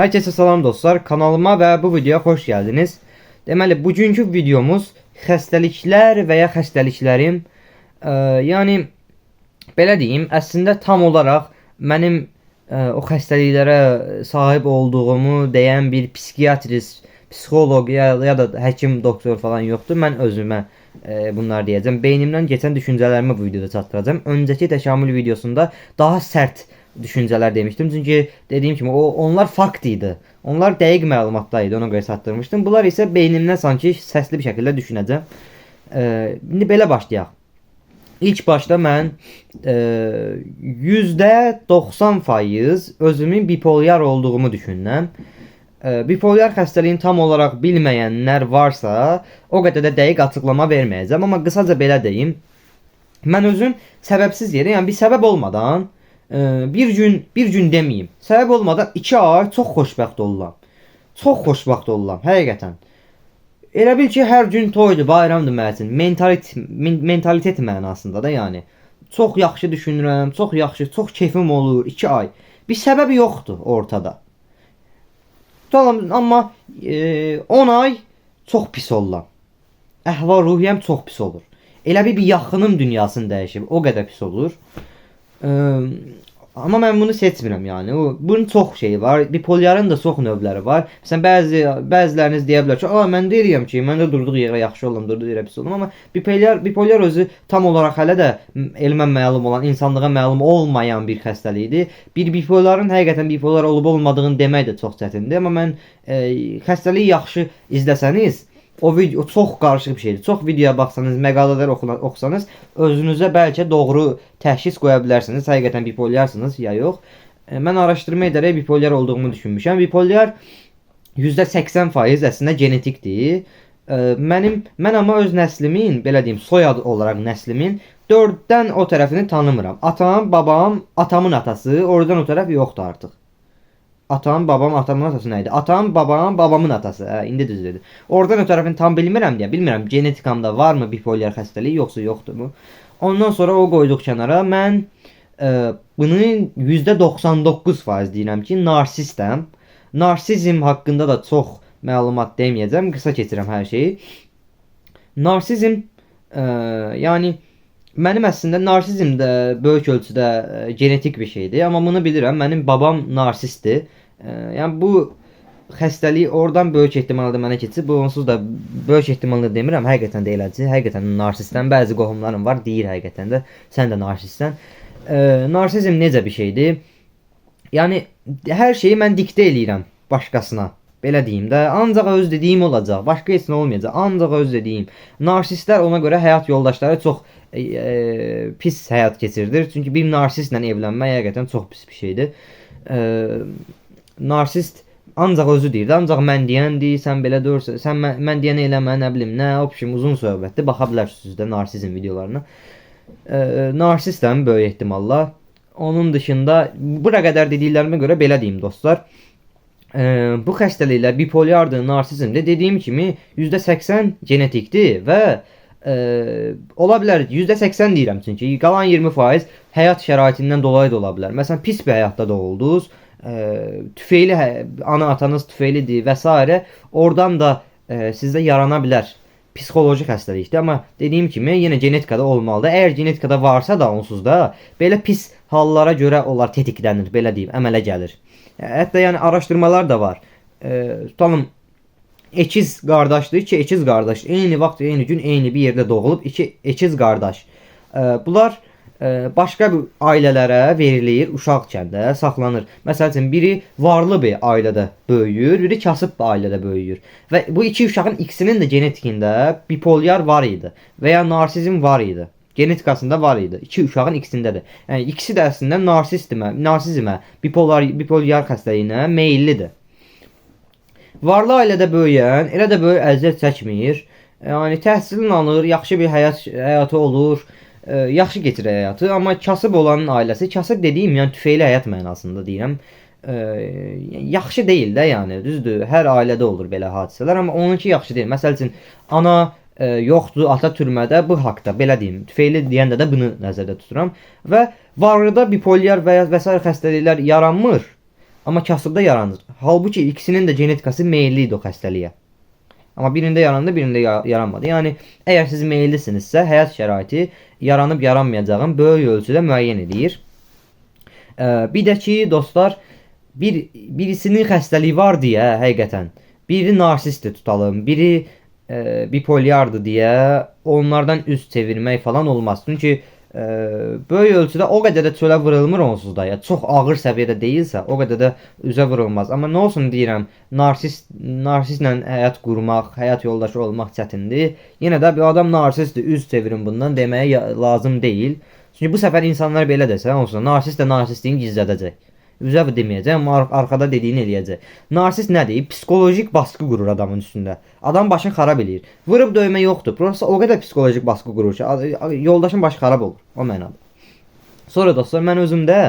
Herkese salam dostlar, kanalıma və bu videoya xoş gəldiniz. Deməli, bugünkü videomuz xəstəliklər və ya xəstəliklərim, yəni belə deyim, əslində tam olaraq mənim o xəstəliklərə sahib olduğumu deyən bir psixiatrist, psixoloq ya da həkim, doktor falan yoxdur. Mən özümə bunlar deyəcəm. Beynimdən keçən düşüncələrimi bu videoda çatdıracağam. Öncəki təkamül videosunda daha sərt düşünceler demiştim. Çünkü dediğim gibi onlar fakt idi. Onlar dəqiq məlumatlar idi. Ona göre çatdırmışdım. Bunlar ise beynimdən sanki səsli bir şəkildə düşünəcəm. İndi belə başlayaq. İlk başta mən %90% özümün bipolyar olduğumu düşünürəm. Bipolyar xəstəliyin tam olaraq bilməyənlər varsa, o qədər də dəqiq açıqlama verməyəcəm. Amma qısaca belə deyim. Mən özüm səbəbsiz yerə, yəni bir səbəb olmadan bir gün demeyeyim. Sebep olmadan 2 ay çok xoşbəxt oluram. Çox xoşbəxt oluram, həqiqətən. Elə bil ki, hər gün toydur, bayramdır mənim üçün. Mentalitet mənasında da yəni. Çox yaxşı düşünürəm, çox yaxşı, çox keyfim olur 2 ay. Bir səbəbi yoxdur ortada. Tamam, amma 10 ay çox pis oluram. Əhval-ruhiyyəm çox pis olur. Elə bir yaxınım dünyasını dəyişib, o qədər pis olur. Ama mən bunu seçmirəm yəni. Bunun çox şeyi var. Bipolyarın da çox növləri var. Məsələn bəziləriniz deyə bilər ki, mən deyirəm ki, mən də durduğu yerə yaxşı olam, durduğu yerə pis olam, amma bipolyar özü tam olaraq hələ də elmə məlum olan, insanlığa məlum olmayan bir xəstəlikdir. Bir bipolyarın həqiqətən bipolyar olub olmadığını demək də çox çətindir, amma mən xəstəliyi yaxşı izləsəniz, o video çox qarışıq bir şeydir. Çox videoya baxsanız, məqalələr oxusanız, özünüzə bəlkə doğru təşxis qoya bilərsiniz. Həqiqətən bipolyarsınız ya yox. Mən araşdırma edərək bipolyar olduğumu düşünmüşəm. Bipolyar %80% əslində genetikdir. Mən amma öz nəslimin, belə deyim, soyad olaraq nəslimin 4-dən o tərəfini tanımıram. Atam, babam, atamın atası, oradan o tərəf yoxdur artıq. Atam, babam, atamın atası neydi? Atam, babam, babamın atası. İndi düzdür. Oradan o tərəfini tam bilmirəm deyə. Bilmirəm genetikamda varmı bipolyar xəstəlik yoxsa yoxdurmu? Ondan sonra o qoyduq kənara. Mən bunun %99% deyirəm ki, narsistəm. Narsizm haqqında da çox məlumat deməyəcəm. Qısa keçirəm hər şeyi. Narsizm yəni mənim əslində narsizm də böyük ölçüdə genetik bir şeydir. Amma bunu bilirəm. Mənim babam narsistdir. Yəni bu xəstəlik oradan böyük ehtimalla mənə keçib. Bu onsuz da böyük ehtimalla demirəm. Həqiqətən də elədir. Həqiqətən narsistdən bəzi qohumlarım var, deyir həqiqətən də sən də narsistsən. Narsizm necə bir şeydir? Yəni hər şeyi mən diktə eləyirəm başqasına. Belə deyim də, ancaq öz dediyim olacaq. Başqa heç nə olmayacaq. Ancaq öz dediyim. Narsistlər ona görə həyat yoldaşları çox pis həyat keçirdir. Çünki bir narsistlə evlənmək həqiqətən çox pis bir şeydir. Narsist ancaq özü deyir də, ancaq mən deyəndir, sən belə deyirsən, sən mən deyəni eləmə, nə bilim, nə, opşim uzun söhbətdir. Baxa bilərsiniz də narsizm videolarına. Narsistəm böyük ehtimalla. Onun dışında bura qədər dediklərimə görə belə deyim dostlar. Bu xəstəliklər bipolyardır, narsizmdir. Dediyim kimi %80 genetikdir və ola bilər %80 deyirəm çünki qalan 20% həyat şəraitindən dolayı da ola bilər. Məsələn, pis bir həyatda doğuldunuz, tüfeyli ana atanız tüfeylidir və s. Oradan da sizdə yarana bilər. Psixoloji xəstəlikdir, amma dediyim kimi yenə genetikada olmalıdır. Əgər genetikada varsa da onsuz da belə pis hallara görə onlar tetiklənir, belə deyim, əmələ gəlir. Hətta yəni araşdırmalar da var. Tutalım, ekiz qardaşdır, iki ekiz qardaş eyni vaxt, eyni gün, eyni bir yerdə doğulub, iki ekiz qardaş. Bunlar başqa bir ailələrə verilir, uşaq kəndə saxlanır. Məsəl üçün biri varlı bir ailədə böyüyür, biri kasıb bir ailədə böyüyür. Və bu iki uşağın ikisinin də genetikində bipolyar var idi və ya narsizm var idi. Genetikasında var idi. İki uşağın ikisində də. Yəni ikisi də əslində narsizmə, bipolyar xəstəliyinə meyillidir. Varlı ailədə böyüyən elə də böyük əziyyət çəkmir. Yəni təhsilini alır, yaxşı bir həyatı olur, yaxşı keçirir həyatı. Amma kasıb olanın ailəsi, kasıb dediyim yəni tüfeyli həyat mənasında deyirəm. Yaxşı deyil də yəni, düzdür. Hər ailədə olur belə hadisələr, amma onunki yaxşı deyil. Məsəl üçün ana yoxdur, ata türmədə, bu haqda belə deyim. Tüfeyli deyəndə də bunu nəzərdə tuturam və varlıda bipolyar və s. xəstəliklər yaranmır. Amma kasıbda yaranır. Halbuki ikisinin də genetikası meyilli idi o xəstəliyə. Amma birində yarandı, birində yaranmadı. Yəni əgər siz meyillisinizsə, həyat şəraiti yaranıb yaranmayacağın böyük ölçüdə müəyyən edir. Bir də ki, dostlar, birisinin xəstəliyi var deyə həqiqətən biri narsistdir tutalım, biri bipolyardır deyə onlardan üz çevirmək falan olmaz. Çünki böyük ölçüdə o qədər də çölə vurulmur onsuz da. Ya çox ağır səviyyədə deyilsə, o qədər də üzə vurulmaz. Amma nə olsun deyirəm, narsistlə həyat qurmaq, həyat yoldaşı olmaq çətindir. Yenə də bir adam narsistdir, üz çevirin bundan deməyə lazım deyil. Çünki bu səfər insanlar belə desə, onsuz da narsist də narsistliyin gizlədəcək. Üzə deməyəcək, amma arxada dediyini eləyəcək. Narsist nə deyib? Psixolojik baskı qurur adamın üstündə. Adam başını xarab eləyir. Vurub döymə yoxdur. Prosta o qədər psixolojik baskı qurur ki, yoldaşın başı xarab olur. O mənada. Sonra dostlar, mən özümdə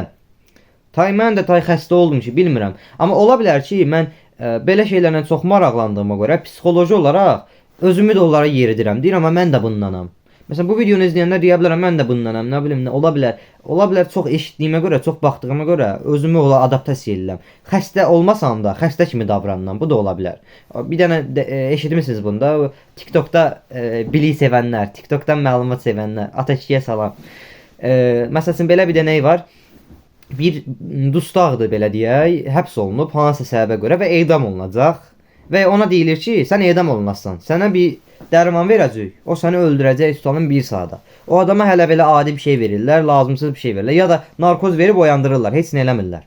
mən də xəstə oldum ki, bilmirəm. Amma ola bilər ki, mən belə şeylərlə çox maraqlandığıma görə psixoloji olaraq özümü də onlara yeridirəm. Deyirəm, amma mən də bundanam. Məsələn, bu videonu izləyənlər deyə bilərəm, mən də bundanam, nə bilim, ola bilər çox eşitdiyimə görə, çox baxdığıma görə özümü ola adaptasiya edirəm. Xəstə olmasam da, xəstə kimi davranıram, bu da ola bilər. Bir dənə eşitmisiniz bunda, TikTokda bilik sevənlər, TikTokdan məlumat sevənlər, ateşkiyə salam. Məsələn, belə bir dənəyi var. Bir dustaqdır, belə deyək, həbs olunub hansısa səbəbə görə və edam olunacaq. Və ona deyilir ki, sən edam olunasan, sənə bir dərman verəcək, o səni öldürəcək tutalım 1 saata. O adama hələ belə adi bir şey verirlər, lazımsız bir şey verirlər ya da narkoz verib oyandırırlar, heç nə eləmirlər.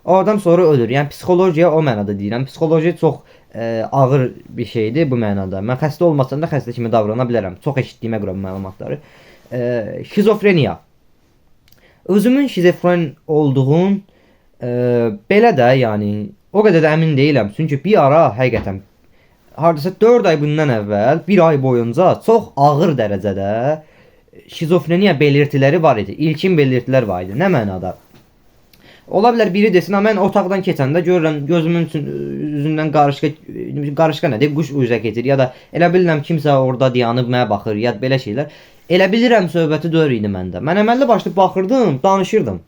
O adam sonra ölür. Yəni psixologiya o mənada deyirəm. Psixologiya çox ağır bir şeydir bu mənada. Mən xəstə olmasam da xəstə kimi davrana bilərəm. Çox eşitdiyimə görə bu məlumatları. Şizofreniya. Özümün şizofren olduğum belə də, yəni o qədər də əmin deyiləm. Çünki bir ara həqiqətən hardasa 4 ay bundan əvvəl 1 ay boyunca çox ağır dərəcədə şizofreniya belirtiləri var idi. İlkin belirtilər var idi. Nə mənada? Ola bilər biri desin, mən otaqdan keçəndə görürəm gözümün üzündən qarışqa nədir? Quş üzə keçir ya da elə bilirəm kimsə orada dayanıb mənə baxır ya belə şeylər. Elə bilirəm söhbəti doğru idi məndə. Mən əməlli başlı baxırdım, danışırdım.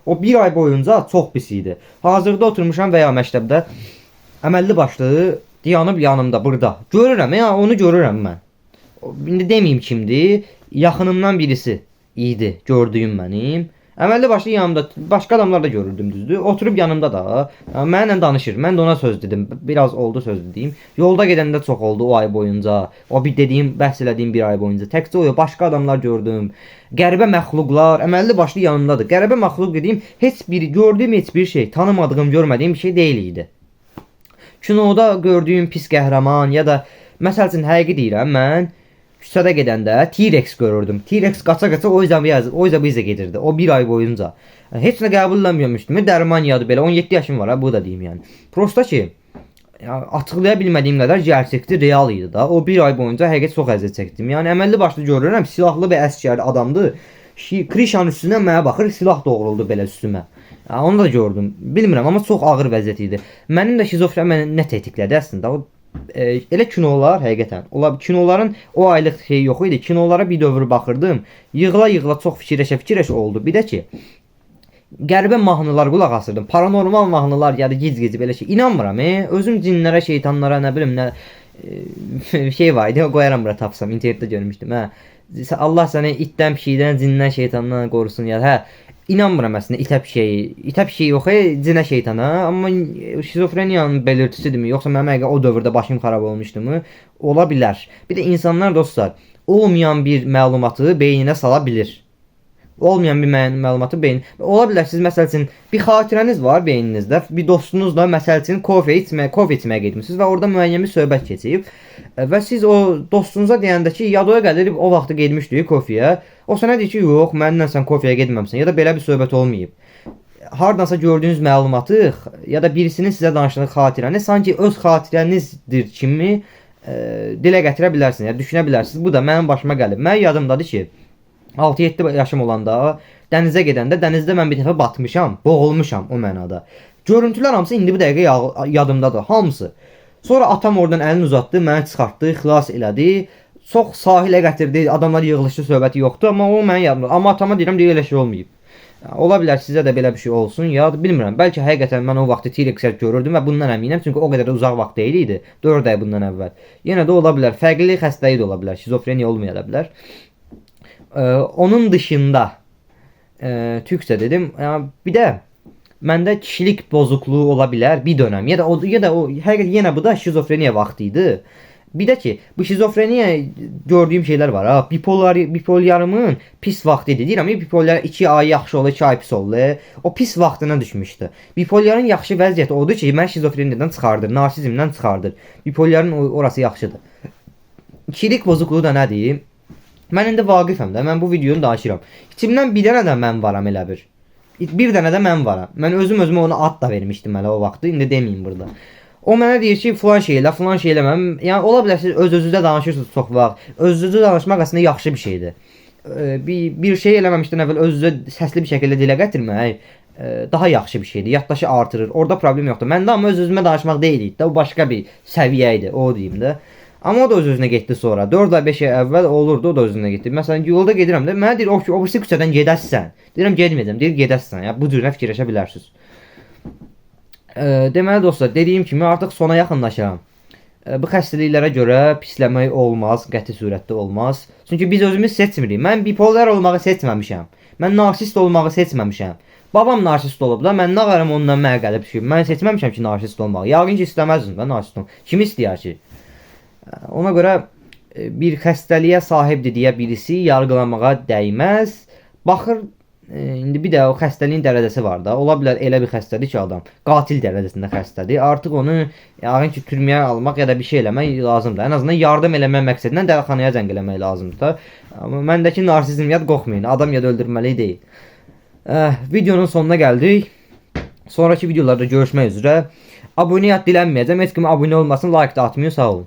O 1 ay boyunca çox pis idi. Hazırda oturmuşam və ya məktəbdə əməlli başlı dayanıb yanımda burada. Görürəm ya, onu görürəm mən. İndi deməyim kimdir, yaxınımdan birisi idi gördüyüm mənim. Əməlli başlı yanımda başqa adamlar da görürdüm, düzdür. Oturub yanımda da mənimlə danışır. Mən də ona söz dedim. Biraz oldu söz dediyim. Yolda gedəndə çox oldu o ay boyunca. O bir dediyim, bəhs elədiyim 1 ay boyunca. Təkcə o, başqa adamlar gördüm. Qəribə məxluqlar əməlli başlı yanımdadır. Qəribə məxluq dediyim gördüyüm heç bir şey, tanımadığım, görmədiyim bir şey deyil idi. Kinoda gördüyüm pis qəhrəman ya da məsəl üçün həqiqi deyirəm, mən küçədə gedəndə T-Rex görürdüm. T-Rex qaça-qaça o izə gedirdi. O 1 ay boyunca. Heç nə qəbul eləmirmişdim. Dərmaniyadır belə. 17 yaşım var ha, bu da deyim yəni. Prosta ki, açıqlaya bilmədiyim qədər gerçəkdir, real idi da. O 1 ay boyunca həqiqət çox əziyyət çəkdim. Yəni əməlli başlı görürəm, silahlı bir əsgər adamdır. Krişanın üstündən mənə baxır, silah doğruldu belə üstümə. Onu da gördüm. Bilmirəm, amma çox ağır vəziyyət idi. Mənim də şizofren məni nə tətiklədi əslində? O elə kinolar həqiqətən. Ola kinoların o aylıq şeyi yox idi. Kinolara bir dövr baxırdım. Yığıla çox fikirləşə oldu. Bir də ki, qəribə mahnılar qulaq asırdım. Paranormal mahnılar ya da gic-gic belə şey. İnanmıram, özüm cinlərə, şeytanlara, nə bilim nə şey var idi. Qoyaram bura tapsam, internetdə görmüşdüm, hə. Allah səni itdən, pişikdən, cindən, şeytandan qorusun ya. Hə, inanmıram əslində itə pişiyi yox, cinə, şeytana. Amma şizofreniyanın belirtisidirmi, yoxsa mənim həqiqə o dövrdə başım xarab olmuşdumu? Ola bilər. Bir də insanlar, dostlar, olmayan bir məlumatı beyninə sala bilir. Olmayan bir məlumatı ola bilər siz məsəl üçün bir xatirəniz var beyninizdə, bir dostunuzla məsəl üçün kofe içməyə getmisiniz və orada müəyyən bir söhbət keçib və siz o dostunuza deyəndə ki, yadoya gəlir o vaxtı getmişdik kofeyə. O sənə deyir ki, yox, mənimlə sən kofeyə getməmisən ya da belə bir söhbət olmayıb. Hardansa gördüyünüz məlumatı ya da birisinin sizə danışdığı xatirəni sanki öz xatirənizdir kimi dilə gətirə bilərsiniz, ya düşünə bilərsiniz. Bu da mənim başıma gəlib. Mən yadımdadır ki, 6-7 yaşım olanda dənizə gedəndə dənizdə mən bir dəfə batmışam, boğulmuşam o mənada. Görüntülər hamısı indi bu dəqiqə yadımdadır, hamısı. Sonra atam oradan əlini uzatdı, məni çıxartdı, xilas elədi. Çox sahilə gətirdi, adamlar yığılışdı, söhbəti yoxdur, amma o mənim yadımdadır. Amma atama deyirəm, elə şey olmayıb. Ola bilər sizə də belə bir şey olsun, ya bilmirəm. Bəlkə həqiqətən mən o vaxtı T-Rexlər görürdüm və bundan əminəm, çünki o qədər də uzaq vaxt deyil idi. 4 ay bundan əvvəl. Yenə də ola bilər, fərqli xəstəlik də ola bilər, şizofreniya olmaya da bilər. Onun dışında türkcə dedim. Bir də məndə kişilik bozukluğu ola bilər bir dönəm. Ya da o həqiqətən yenə bu da şizofreniya vaxtı idi. Bir də ki, bu şizofreniya gördüyüm şeylər var. Ha, bipolyarımın pis vaxtı idi. Deyirəm, bipolyar 2 ay yaxşı olur, 2 ay pis olur. O pis vaxtına düşmüşdü. Bipolyarın yaxşı vəziyyəti odur ki, mən şizofreniyadan çıxardır, narsizmdən çıxardır. Bipolyarın orası yaxşıdır. Kişilik bozukluğu da nədir? Mən indi vaqifəm də, mən bu videonu danışıram. İçimdən bir dənə də mən varam elə bir. Bir dənə də mən varam. Mən özümə ona ad da vermişdim hələ o vaxtı. İndi deməyim burada. O mənə deyir ki, falan şey elə mən. Yəni ola bilər siz öz-özünüzə danışırsınız çox vaxt. Öz-özünüzə danışmaq əslində yaxşı bir şeydir. Bir şey eləməmişdən əvvəl öz-özünə səsli bir şəkildə dilə gətirmək daha yaxşı bir şeydir. Yaddaşı artırır. Orada problem yoxdur. Məndə amma öz-özümə danışmaq deyil idi. O başqa bir səviyyə idi, o deyim də. Amma o da öz-özünə getdi sonra. 4 ay 5 ay əvvəl olurdu, o da özünə getdi. Məsələn, yolda gedirəm də, mənə deyir, o birisi küçədən gedəsən. Deyirəm, getməyəcəm. Deyir, gedəsən. Ya bu cürə fikirləşə bilərsiniz. Deməli dostlar, dediyim kimi artıq sona yaxınlaşıram. Bu xəstəliklərə görə pisləmək olmaz, qəti surətdə olmaz. Çünki biz özümüz seçmirik. Mən bipolar olmağı seçməmişəm. Mən narsist olmağı seçməmişəm. Babam narsist olub da, mən nə qarım ondan mənə gəlib ki, mən seçməmişəm ki, narsist olmağı. Yəqin ki, istəməzdim də narsist olmağı. Kim istəyər ki? Ona görə bir xəstəliyə sahibdir deyə birisi yargılamağa dəyməz. Baxır, indi bir də o xəstəliyin dərəcəsi var da. Ola bilər elə bir xəstədir ki, adam qatil dərəcəsində xəstədir. Artıq onu yəqin ki, türməyə almaq ya da bir şey eləmək lazımdır. Ən azından yardım eləmək məqsədilə dərxanaya zəng eləmək lazımdır da. Amma məndəki narsizm yad qorxmayın. Adam ya da öldürməli deyil. Videonun sonuna gəldik. Sonraki videolarda görüşmək üzrə. Abunəyə dilənməyəcəm. Heç kim abunə olmasın, like da atmayın. Sağ olun.